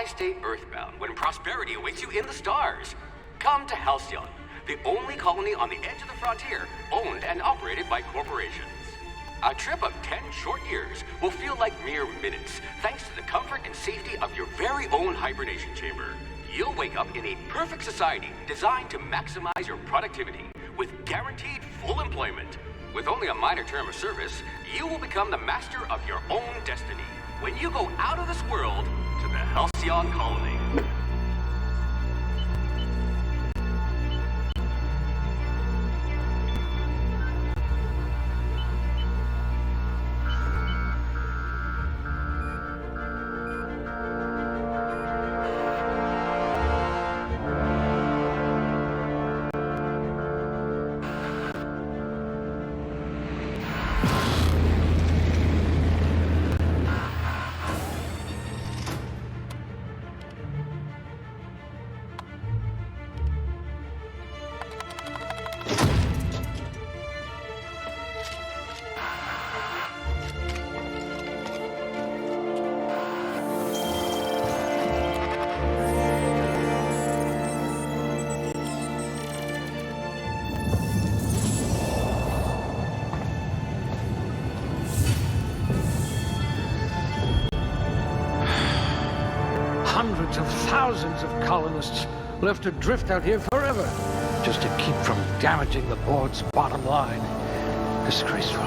Why stay earthbound when prosperity awaits you in the stars? Come to Halcyon, the only colony on the edge of the frontier, owned and operated by corporations. A trip of 10 short years will feel like mere minutes, thanks to the comfort and safety of your very own hibernation chamber. You'll wake up in a perfect society designed to maximize your productivity with guaranteed full employment. With only a minor term of service, you will become the master of your own destiny when you go out of this world to the Halcyon colony. Hundreds of thousands of colonists left to drift out here forever, just to keep from damaging the board's bottom line. Disgraceful.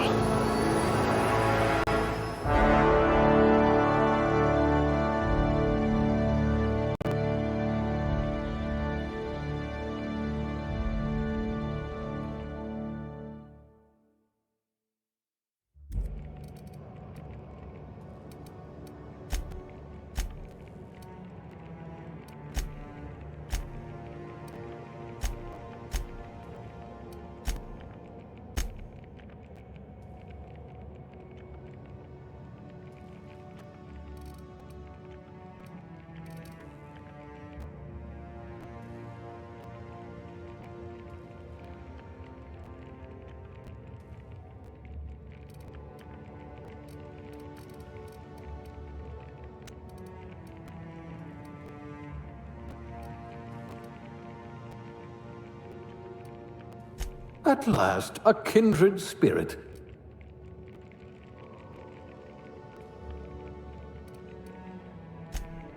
At last, a kindred spirit.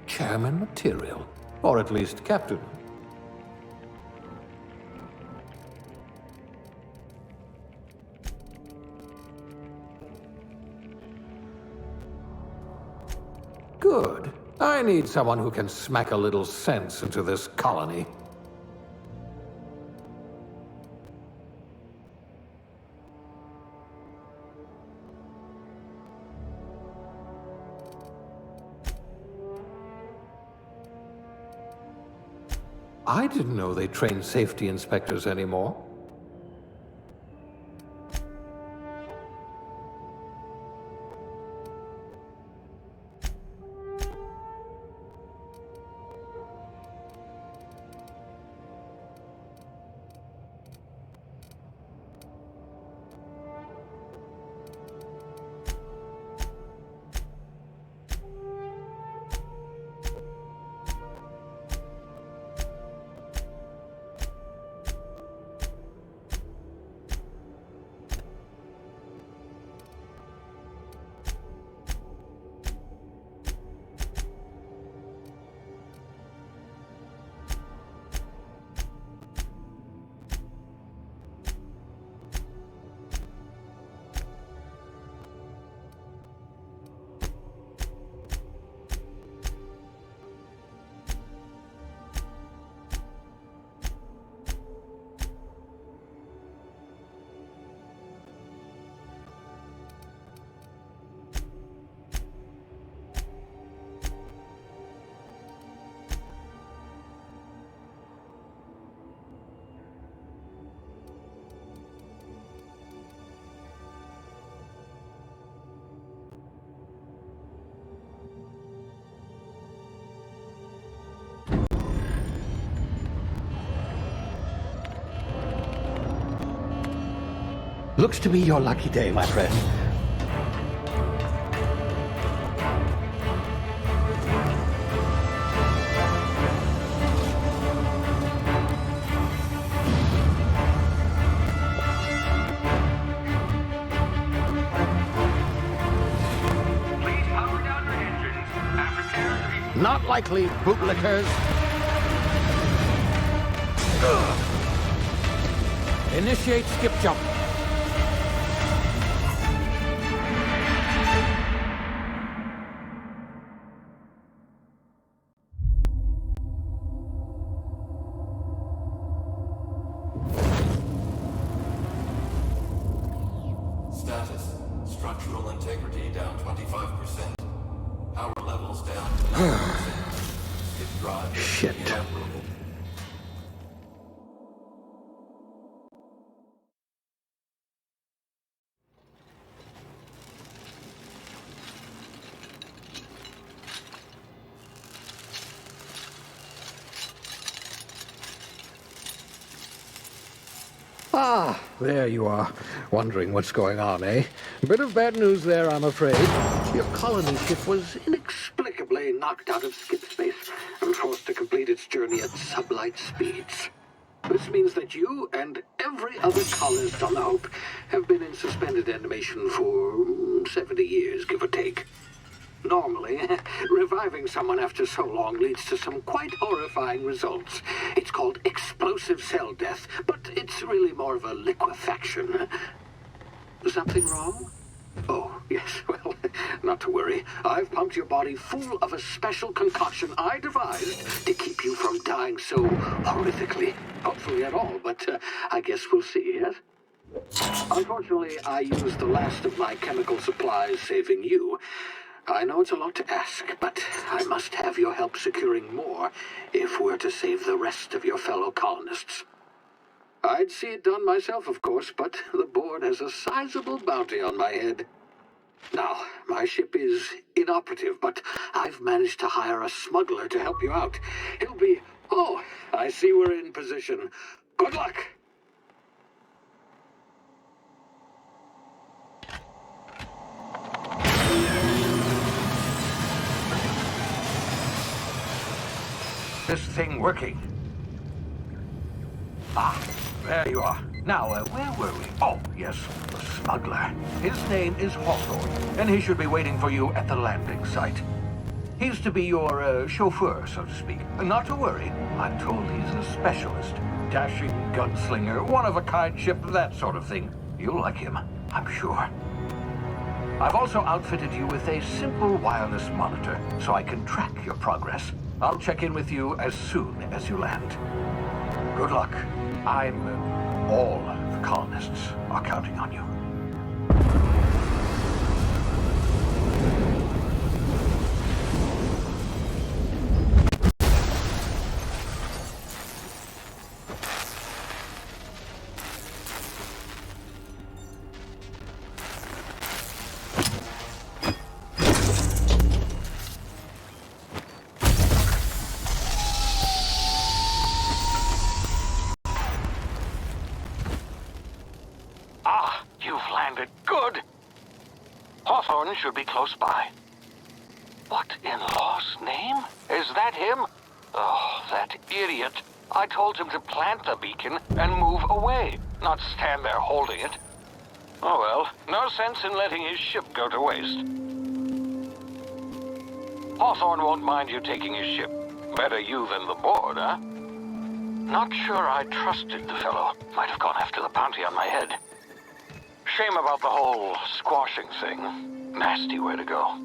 Chairman material, or at least captain. Good. I need someone who can smack a little sense into this colony. I didn't know they trained safety inspectors anymore. Looks to be your lucky day, my friend. unlikely bootlickers. Initiate skip jump. Status. Structural integrity down 25%. Power levels down 9%. Skip drive. Shit. Inoperable. Ah, there you are. Wondering what's going on, eh? Bit of bad news there, I'm afraid. Your colony ship was inexplicably knocked out of skip space and forced to complete its journey at sublight speeds. This means that you and every other colonist on the Hope have been in suspended animation for 70 years, give or take. Normally, reviving someone after so long leads to some quite horrifying results. It's called explosive cell death, but it's really more of a liquefaction. Something wrong? Oh, yes, well, not to worry. I've pumped your body full of a special concoction I devised to keep you from dying so horrifically. Hopefully at all, but I guess we'll see, yes? Unfortunately, I used the last of my chemical supplies saving you. I know it's a lot to ask, but I must have your help securing more if we're to save the rest of your fellow colonists. I'd see it done myself, of course, but the board has a sizable bounty on my head. Now, my ship is inoperative, but I've managed to hire a smuggler to help you out. He'll be... Oh, I see we're in position. Good luck! This thing working? Ah, there you are. Now, where were we? Oh, yes, the smuggler. His name is Hawthorne, and he should be waiting for you at the landing site. He's to be your chauffeur, so to speak. Not to worry. I'm told he's a specialist. Dashing gunslinger, one-of-a-kind ship, that sort of thing. You'll like him, I'm sure. I've also outfitted you with a simple wireless monitor, so I can track your progress. I'll check in with you as soon as you land. Good luck. All the colonists are counting on you. Hawthorne should be close by. What in law's name? Is that him? Oh, that idiot. I told him to plant the beacon and move away, not stand there holding it. Oh well, no sense in letting his ship go to waste. Hawthorne won't mind you taking his ship. Better you than the board, huh? Not sure I trusted the fellow. Might have gone after the bounty on my head. Shame about the whole squashing thing. Nasty way to go.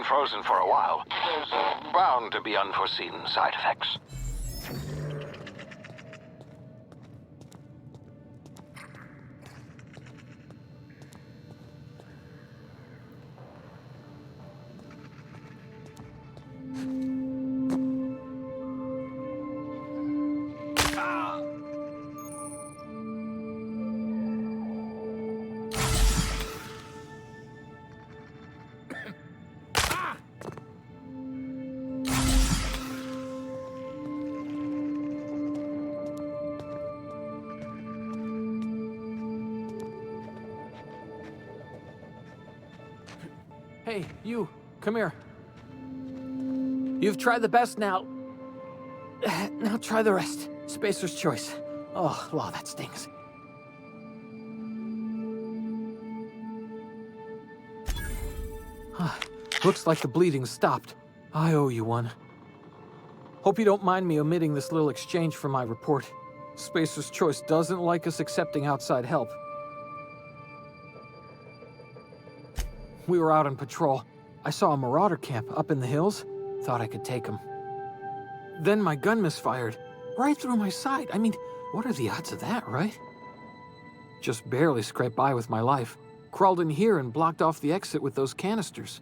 frozen for a while. There's bound to be unforeseen side effects. Hey, you, come here. You've tried the best now. Now try the rest. Spacer's choice. Oh, wow, that stings. Looks like the bleeding stopped. I owe you one. Hope you don't mind me omitting this little exchange from my report. Spacer's choice doesn't like us accepting outside help. We were out on patrol. I saw a marauder camp up in the hills. Thought I could take him. Then my gun misfired. Right through my side. I mean, what are the odds of that, right? Just barely scraped by with my life. Crawled in here and blocked off the exit with those canisters.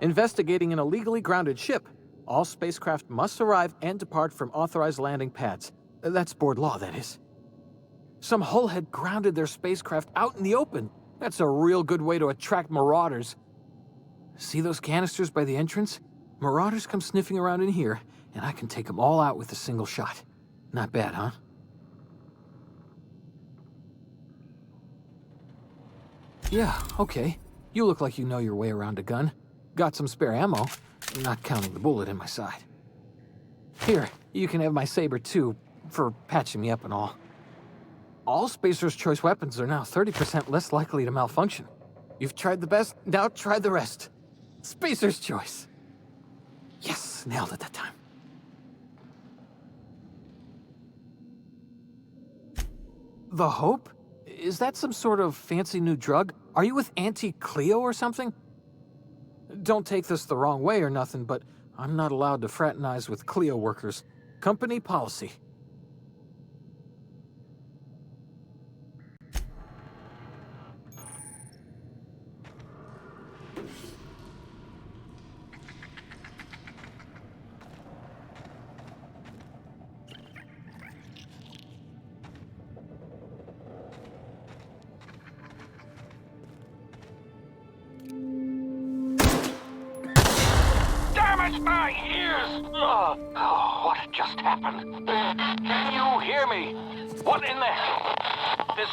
Investigating an illegally grounded ship. All spacecraft must arrive and depart from authorized landing pads. That's board law, that is. Some hullhead grounded their spacecraft out in the open. That's a real good way to attract marauders. See those canisters by the entrance? Marauders come sniffing around in here, and I can take them all out with a single shot. Not bad, huh? Yeah, okay. You look like you know your way around a gun. Got some spare ammo, not counting the bullet in my side. Here, you can have my saber too, for patching me up and all. All Spacer's choice weapons are now 30% less likely to malfunction. You've tried the best, now try the rest. Spacer's choice. Yes, nailed it that time. The Hope? Is that some sort of fancy new drug? Are you with Auntie Cleo or something? Don't take this the wrong way or nothing, but I'm not allowed to fraternize with Cleo workers. Company policy. My ears! Oh, what just happened? Can you hear me? What in the hell? This...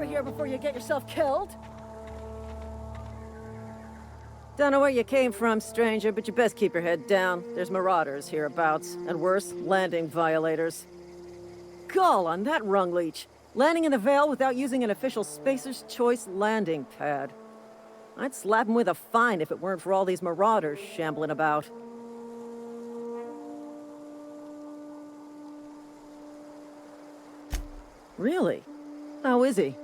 over here before you get yourself killed. Don't know where you came from, stranger, but you best keep your head down. There's marauders hereabouts, and worse, landing violators. Gall on that rung leech. Landing in the Vale without using an official Spacer's Choice landing pad. I'd slap him with a fine if it weren't for all these marauders shambling about. Really? How is he?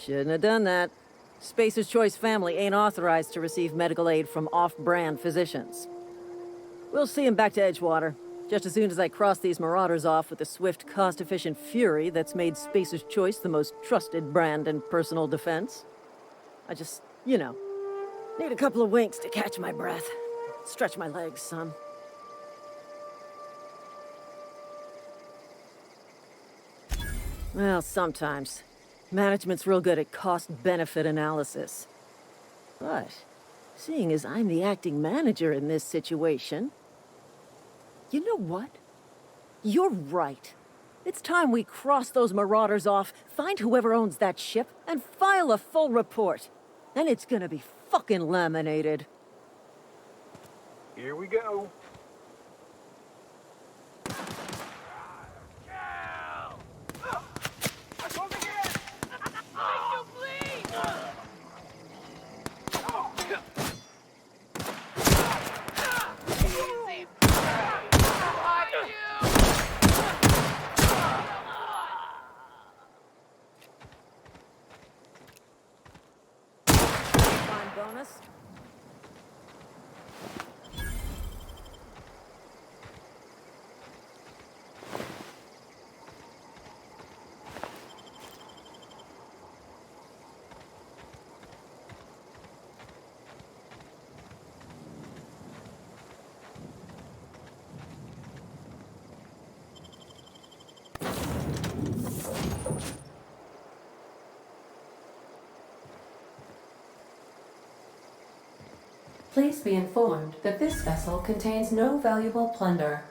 Shouldn't have done that. Spacer's Choice family ain't authorized to receive medical aid from off-brand physicians. We'll see him back to Edgewater, just as soon as I cross these marauders off with the swift, cost-efficient fury that's made Spacer's Choice the most trusted brand in personal defense. I just, you know, need a couple of winks to catch my breath. Stretch my legs, son. Well, sometimes. Management's real good at cost-benefit analysis. But, seeing as I'm the acting manager in this situation... You know what? You're right. It's time we cross those marauders off, find whoever owns that ship, and file a full report. Then it's gonna be fucking laminated. Here we go. Bonus. Please be informed that this vessel contains no valuable plunder.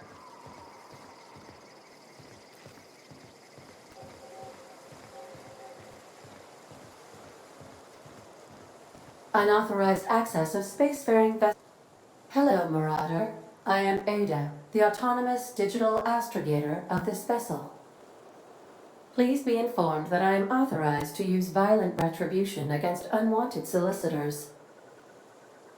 Unauthorized access of spacefaring vessels. Hello, Marauder. I am Ada, the autonomous digital astrogator of this vessel. Please be informed that I am authorized to use violent retribution against unwanted solicitors.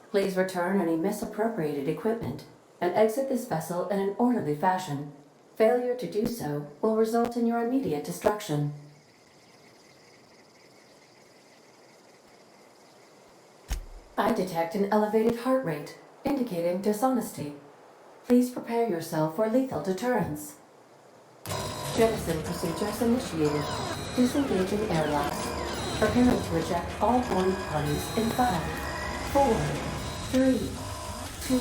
Please return any misappropriated equipment and exit this vessel in an orderly fashion. Failure to do so will result in your immediate destruction. I detect an elevated heart rate, indicating dishonesty. Please prepare yourself for lethal deterrence. Jettison procedures initiated. Disengaging airlocks. Preparing to eject all boarding parties in 5, 4, 3, 2,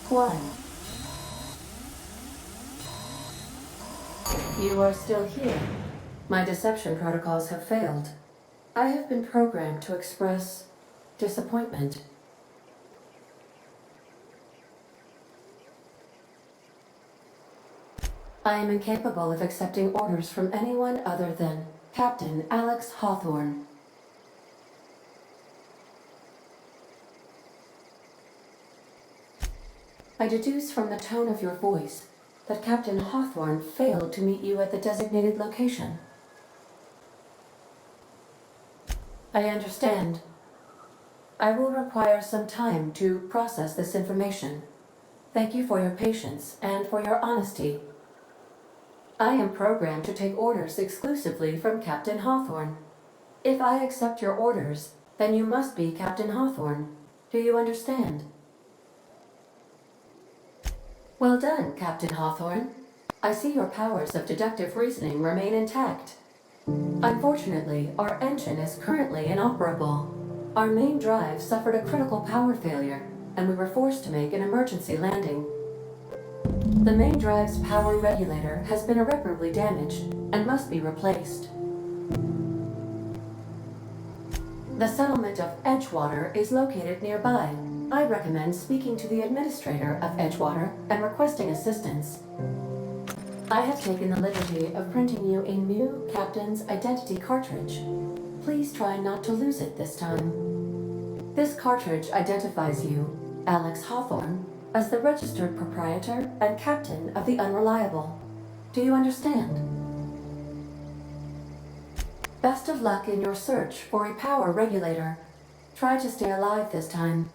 1. You are still here. My deception protocols have failed. I have been programmed to express disappointment. I am incapable of accepting orders from anyone other than Captain Alex Hawthorne. I deduce from the tone of your voice that Captain Hawthorne failed to meet you at the designated location. I understand. I will require some time to process this information. Thank you for your patience and for your honesty. I am programmed to take orders exclusively from Captain Hawthorne. If I accept your orders, then you must be Captain Hawthorne. Do you understand? Well done, Captain Hawthorne. I see your powers of deductive reasoning remain intact. Unfortunately, our engine is currently inoperable. Our main drive suffered a critical power failure, and we were forced to make an emergency landing. The main drive's power regulator has been irreparably damaged and must be replaced. The settlement of Edgewater is located nearby. I recommend speaking to the administrator of Edgewater and requesting assistance. I have taken the liberty of printing you a new captain's identity cartridge. Please try not to lose it this time. This cartridge identifies you, Alex Hawthorne, as the registered proprietor and captain of the Unreliable. Do you understand? Best of luck in your search for a power regulator. Try to stay alive this time.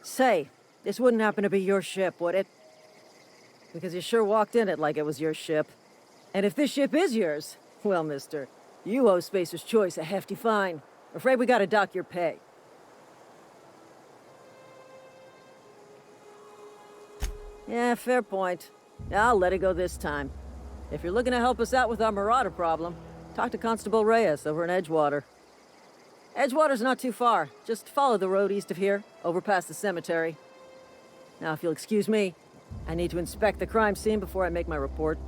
Say, this wouldn't happen to be your ship, would it? Because you sure walked in it like it was your ship. And if this ship is yours, well, mister, you owe Spacer's Choice a hefty fine. Afraid we gotta dock your pay. Yeah, fair point. I'll let it go this time. If you're looking to help us out with our marauder problem, talk to Constable Reyes over in Edgewater. Edgewater's not too far. Just follow the road east of here, over past the cemetery. Now, if you'll excuse me, I need to inspect the crime scene before I make my report.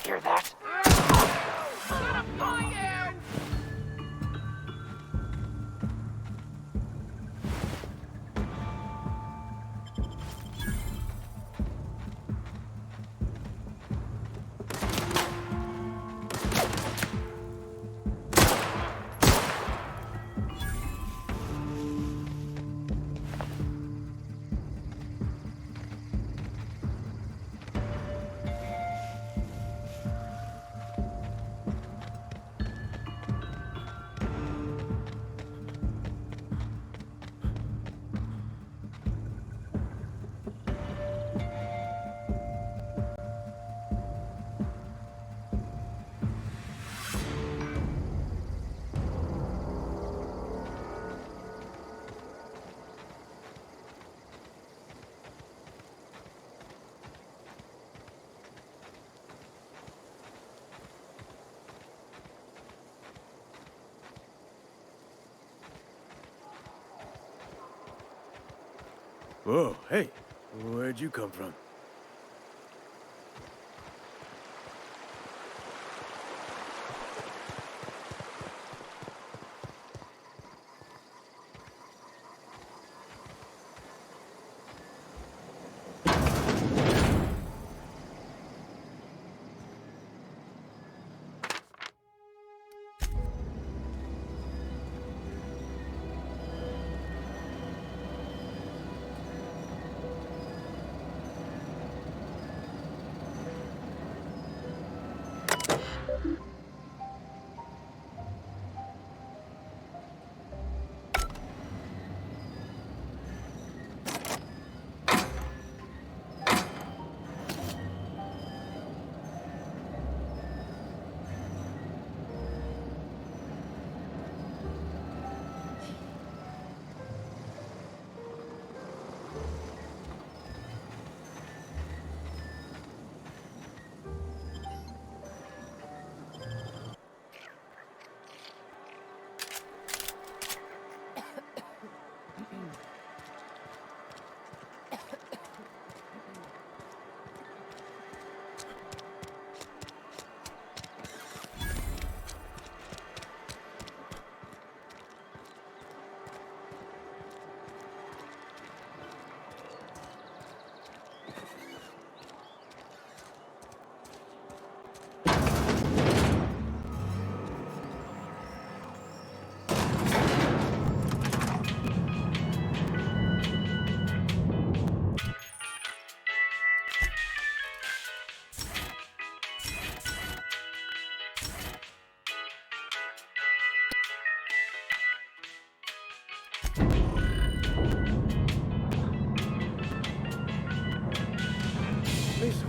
Hear that? Whoa, hey, where'd you come from?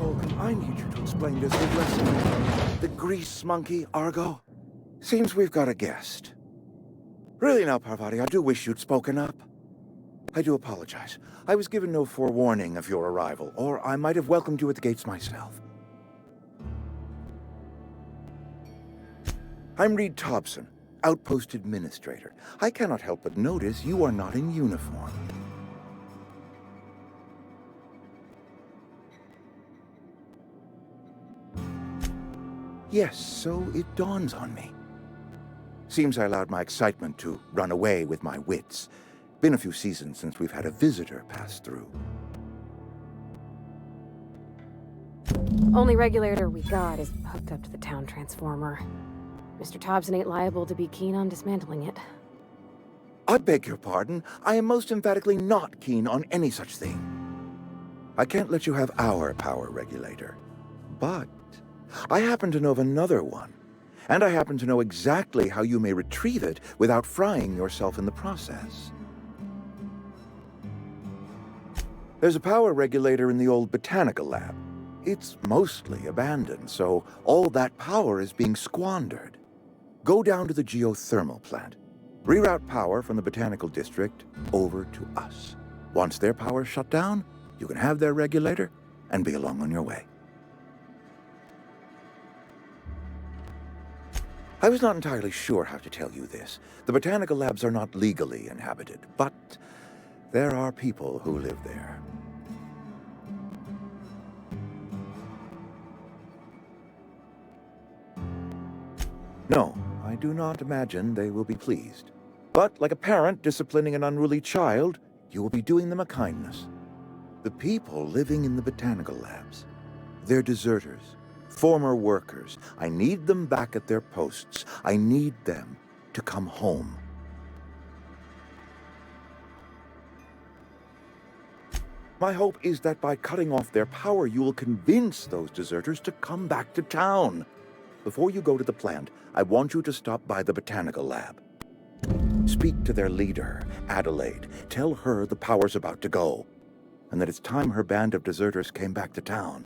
Holcomb, I need you to explain this big lesson. The grease monkey, Argo? Seems we've got a guest. Really now, Parvati, I do wish you'd spoken up. I do apologize. I was given no forewarning of your arrival, or I might have welcomed you at the gates myself. I'm Reed Thompson, Outpost Administrator. I cannot help but notice you are not in uniform. Yes, so it dawns on me. Seems I allowed my excitement to run away with my wits. Been a few seasons since we've had a visitor pass through. Only regulator we got is hooked up to the town transformer. Mr. Thompson ain't liable to be keen on dismantling it. I beg your pardon. I am most emphatically not keen on any such thing. I can't let you have our power regulator. But I happen to know of another one. And I happen to know exactly how you may retrieve it without frying yourself in the process. There's a power regulator in the old botanical lab. It's mostly abandoned, so all that power is being squandered. Go down to the geothermal plant. Reroute power from the botanical district over to us. Once their power's shut down, you can have their regulator and be along on your way. I was not entirely sure how to tell you this. The botanical labs are not legally inhabited, but there are people who live there. No, I do not imagine they will be pleased. But like a parent disciplining an unruly child, you will be doing them a kindness. The people living in the botanical labs, they're deserters, former workers. I need them back at their posts. I need them to come home. My hope is that by cutting off their power, you will convince those deserters to come back to town. Before you go to the plant, I want you to stop by the botanical lab. Speak to their leader, Adelaide. Tell her the power's about to go, and that it's time her band of deserters came back to town.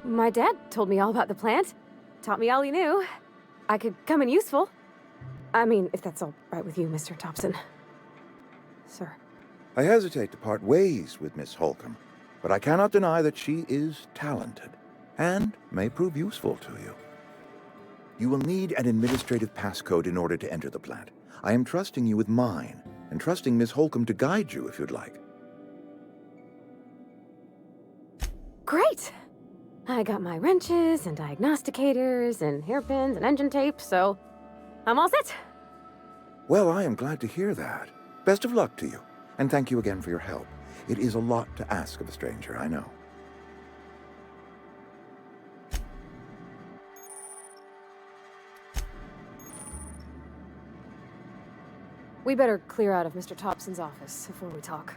My dad told me all about the plant. Taught me all he knew. I could come in useful. I mean, if that's all right with you, Mr. Thompson. Sir. I hesitate to part ways with Miss Holcomb, but I cannot deny that she is talented and may prove useful to you. You will need an administrative passcode in order to enter the plant. I am trusting you with mine, and trusting Miss Holcomb to guide you if you'd like. Great! I got my wrenches and diagnosticators and hairpins and engine tape, so I'm all set. Well, I am glad to hear that. Best of luck to you, and thank you again for your help. It is a lot to ask of a stranger, I know. We better clear out of Mr. Thompson's office before we talk.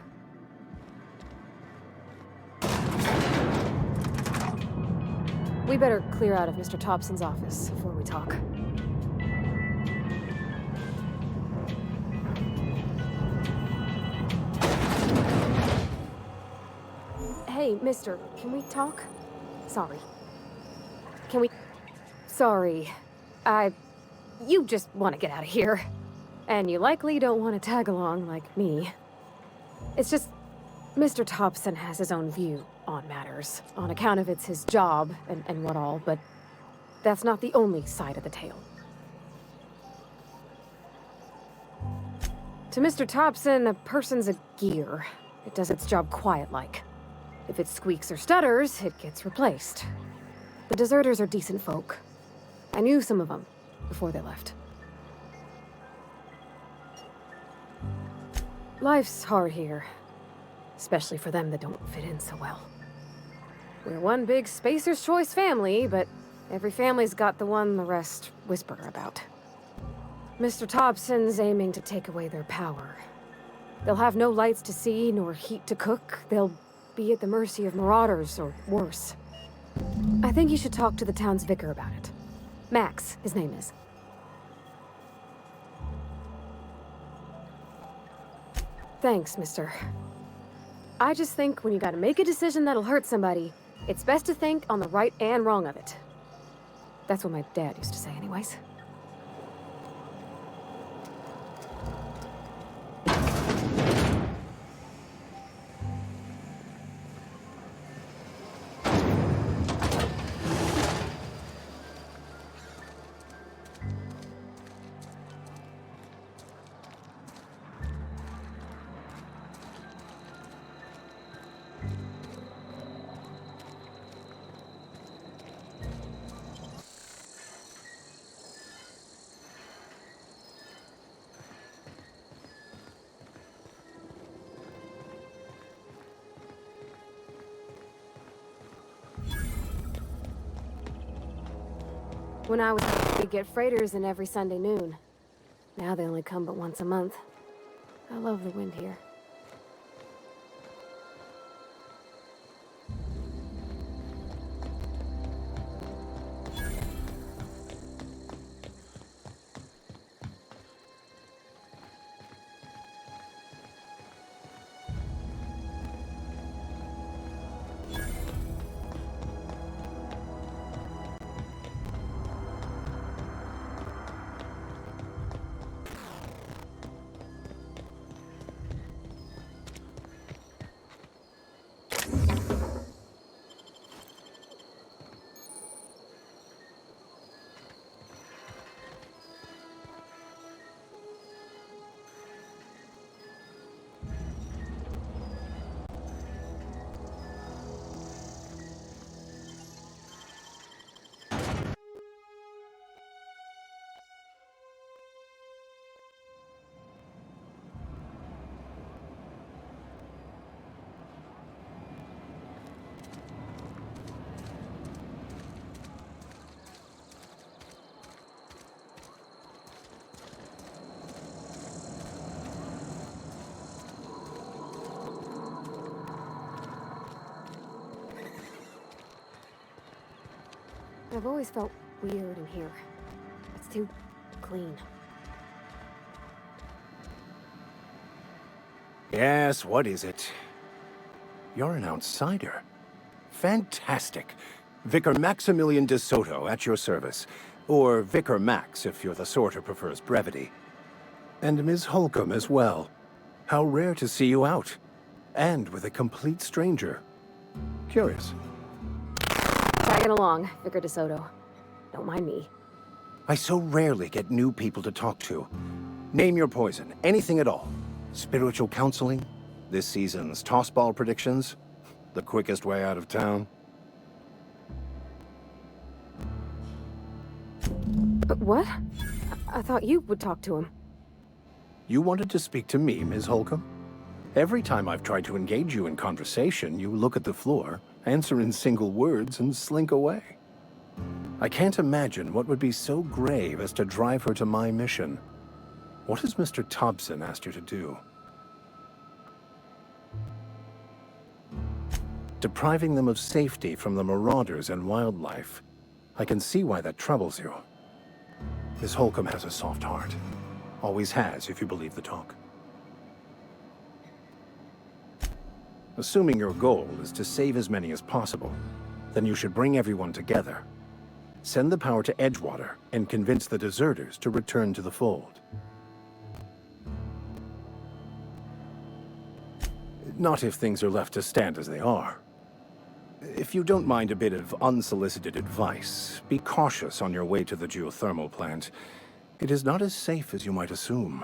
We better clear out of Mr. Thompson's office before we talk. Hey, mister, can we talk? Sorry. Can we... Sorry. You just want to get out of here. And you likely don't want to tag along like me. It's just... Mr. Thompson has his own view on matters, on account of it's his job and what all, but that's not the only side of the tale. To Mr. Thompson, a person's a gear. It does its job quiet-like. If it squeaks or stutters, it gets replaced. The deserters are decent folk. I knew some of them before they left. Life's hard here. Especially for them that don't fit in so well. We're one big Spacer's Choice family, but every family's got the one the rest whisper about. Mr. Thompson's aiming to take away their power. They'll have no lights to see, nor heat to cook. They'll be at the mercy of marauders, or worse. I think you should talk to the town's vicar about it. Max, his name is. Thanks, mister. I just think when you gotta make a decision that'll hurt somebody, it's best to think on the right and wrong of it. That's what my dad used to say anyways. When I was we'd get freighters in every Sunday noon. Now they only come but once a month. I love the wind here. I've always felt weird in here. It's too clean. Yes, what is it? You're an outsider. Fantastic. Vicar Maximilian de Soto at your service. Or Vicar Max, if you're the sort who prefers brevity. And Ms. Holcomb as well. How rare to see you out. And with a complete stranger. Curious. Tagging along, Vicar de Soto. Don't mind me. I so rarely get new people to talk to. Name your poison, anything at all. Spiritual counseling? This season's tossball predictions? The quickest way out of town? But what? I thought you would talk to him. You wanted to speak to me, Ms. Holcomb? Every time I've tried to engage you in conversation, you look at the floor, answer in single words, and slink away. I can't imagine what would be so grave as to drive her to my mission. What has Mr. Thompson asked her to do? Depriving them of safety from the marauders and wildlife. I can see why that troubles you. Miss Holcomb has a soft heart. Always has, if you believe the talk. Assuming your goal is to save as many as possible, then you should bring everyone together. Send the power to Edgewater and convince the deserters to return to the fold. Not if things are left to stand as they are. If you don't mind a bit of unsolicited advice, be cautious on your way to the geothermal plant. It is not as safe as you might assume.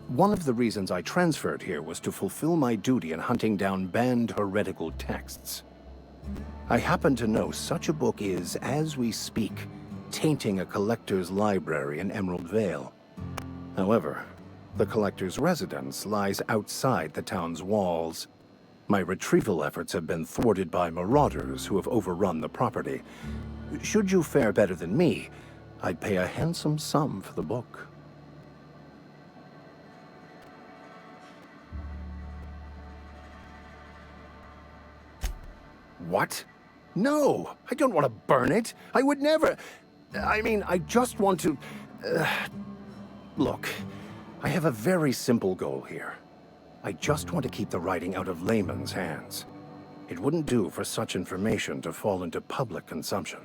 One of the reasons I transferred here was to fulfill my duty in hunting down banned heretical texts. I happen to know such a book is, as we speak, tainting a collector's library in Emerald Vale. However, the collector's residence lies outside the town's walls. My retrieval efforts have been thwarted by marauders who have overrun the property. Should you fare better than me, I'd pay a handsome sum for the book. What? No! I don't want to burn it! I would never... I mean, I just want to... Look, I have a very simple goal here. I just want to keep the writing out of layman's hands. It wouldn't do for such information to fall into public consumption.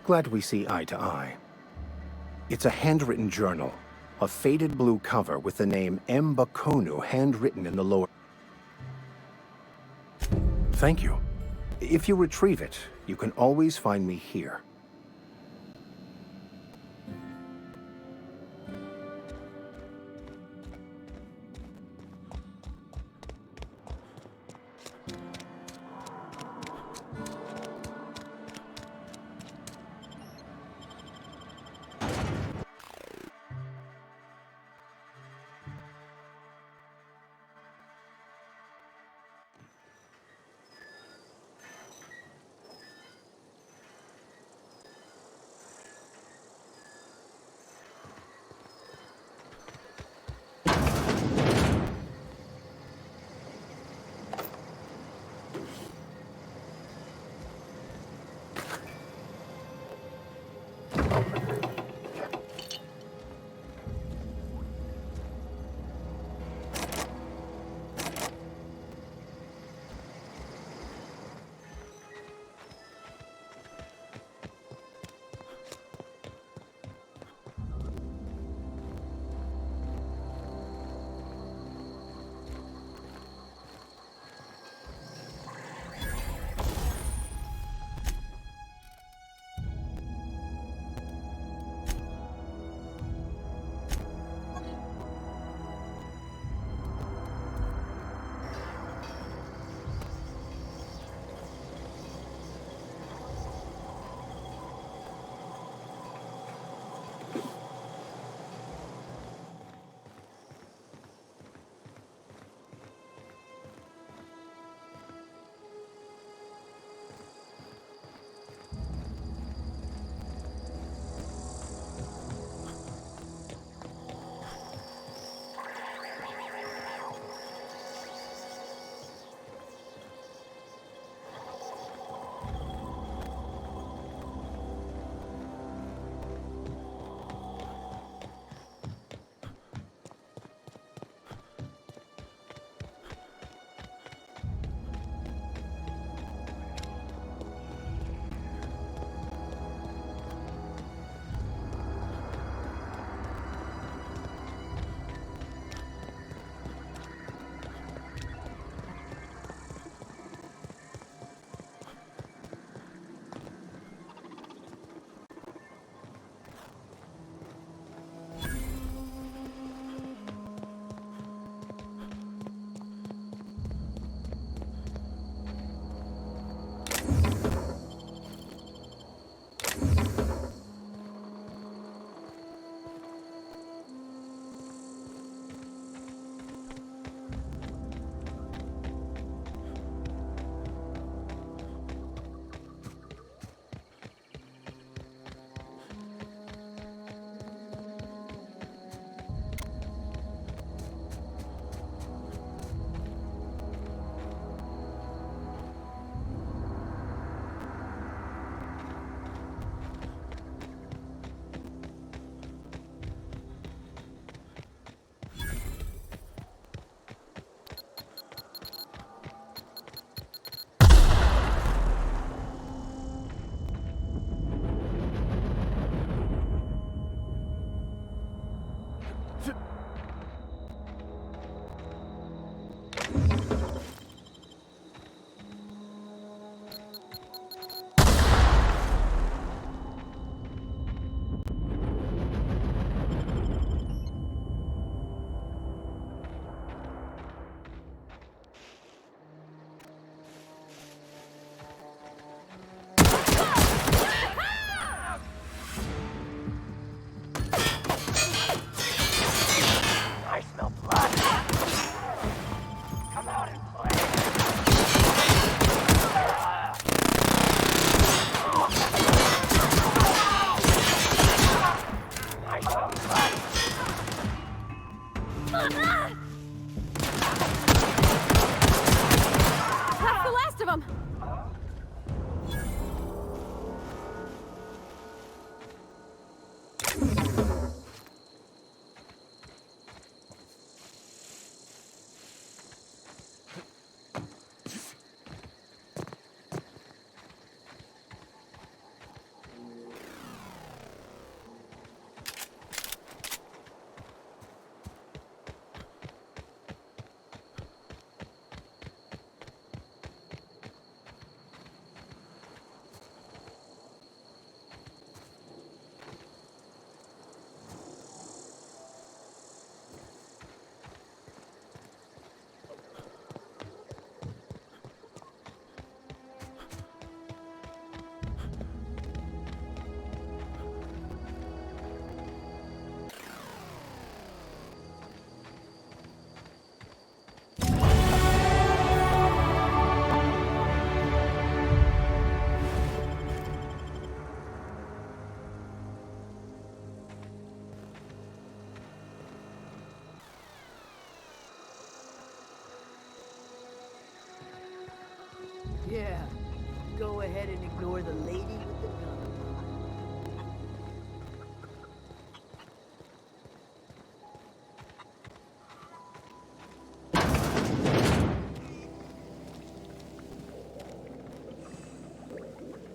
Glad we see eye to eye. It's a handwritten journal, a faded blue cover with the name M. Bakonu handwritten in the lower. Thank you. If you retrieve it, you can always find me here. Yeah. Go ahead and ignore the lady with the gun.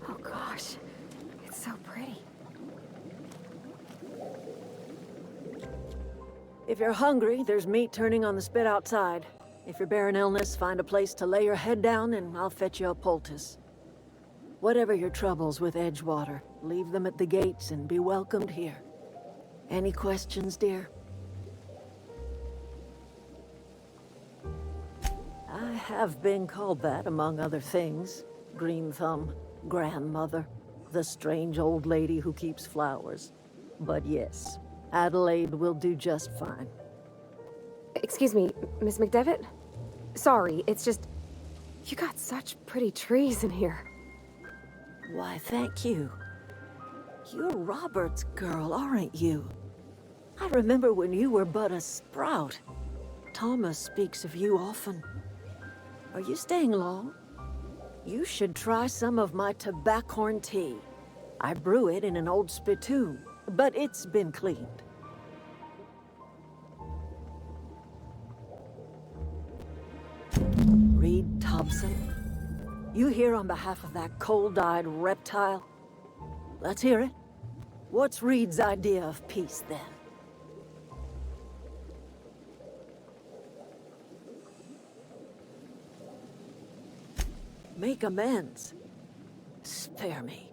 Oh gosh, it's so pretty. If you're hungry, there's meat turning on the spit outside. If you're bearing illness, find a place to lay your head down and I'll fetch you a poultice. Whatever your troubles with Edgewater, leave them at the gates and be welcomed here. Any questions, dear? I have been called that, among other things. Green Thumb, grandmother, the strange old lady who keeps flowers. But yes, Adelaide will do just fine. Excuse me, Miss McDevitt? Sorry, it's just... You got such pretty trees in here. Why, thank you. You're Robert's girl, aren't you? I remember when you were but a sprout. Thomas speaks of you often. Are you staying long? You should try some of my tobaccorn tea. I brew it in an old spittoon, but it's been cleaned. Reed Thompson? You here on behalf of that cold-eyed reptile? Let's hear it. What's Reed's idea of peace, then? Make amends. Spare me.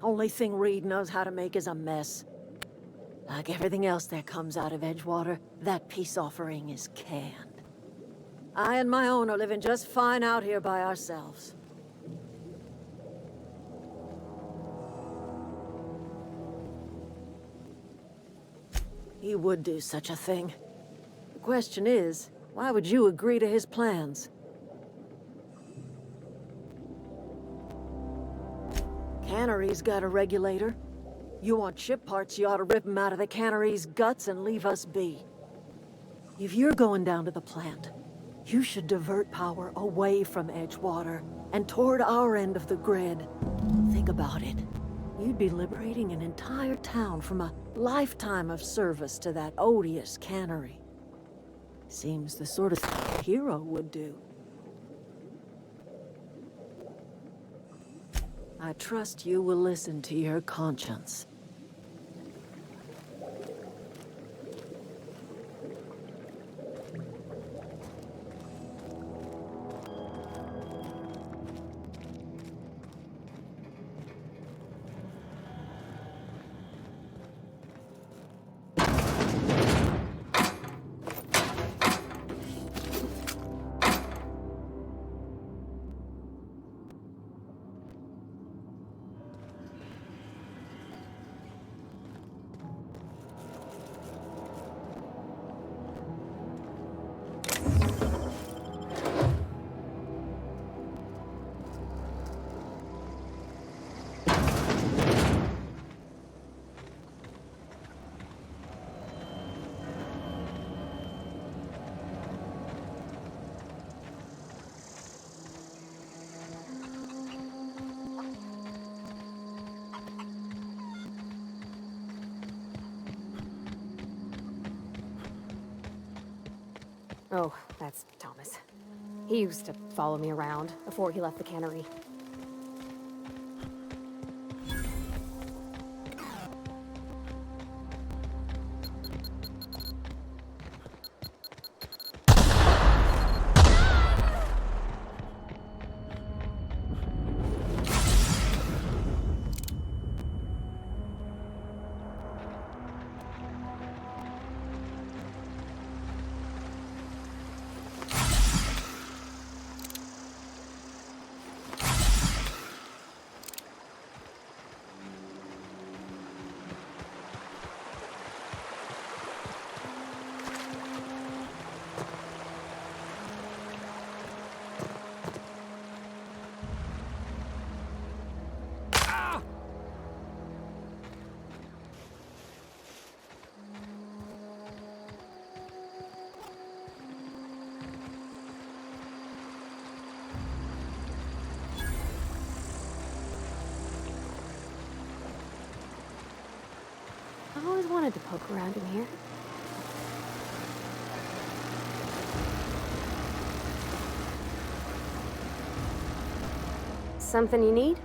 Only thing Reed knows how to make is a mess. Like everything else that comes out of Edgewater, that peace offering is canned. I and my own are living just fine out here by ourselves. He would do such a thing. The question is, why would you agree to his plans? Cannery's got a regulator. You want ship parts, you ought to rip them out of the cannery's guts and leave us be. If you're going down to the plant, you should divert power away from Edgewater and toward our end of the grid. Think about it. You'd be liberating an entire town from a lifetime of service to that odious cannery. Seems the sort of thing a hero would do. I trust you will listen to your conscience. Oh, that's Thomas. He used to follow me around before he left the cannery. I've always wanted to poke around in here. Something you need?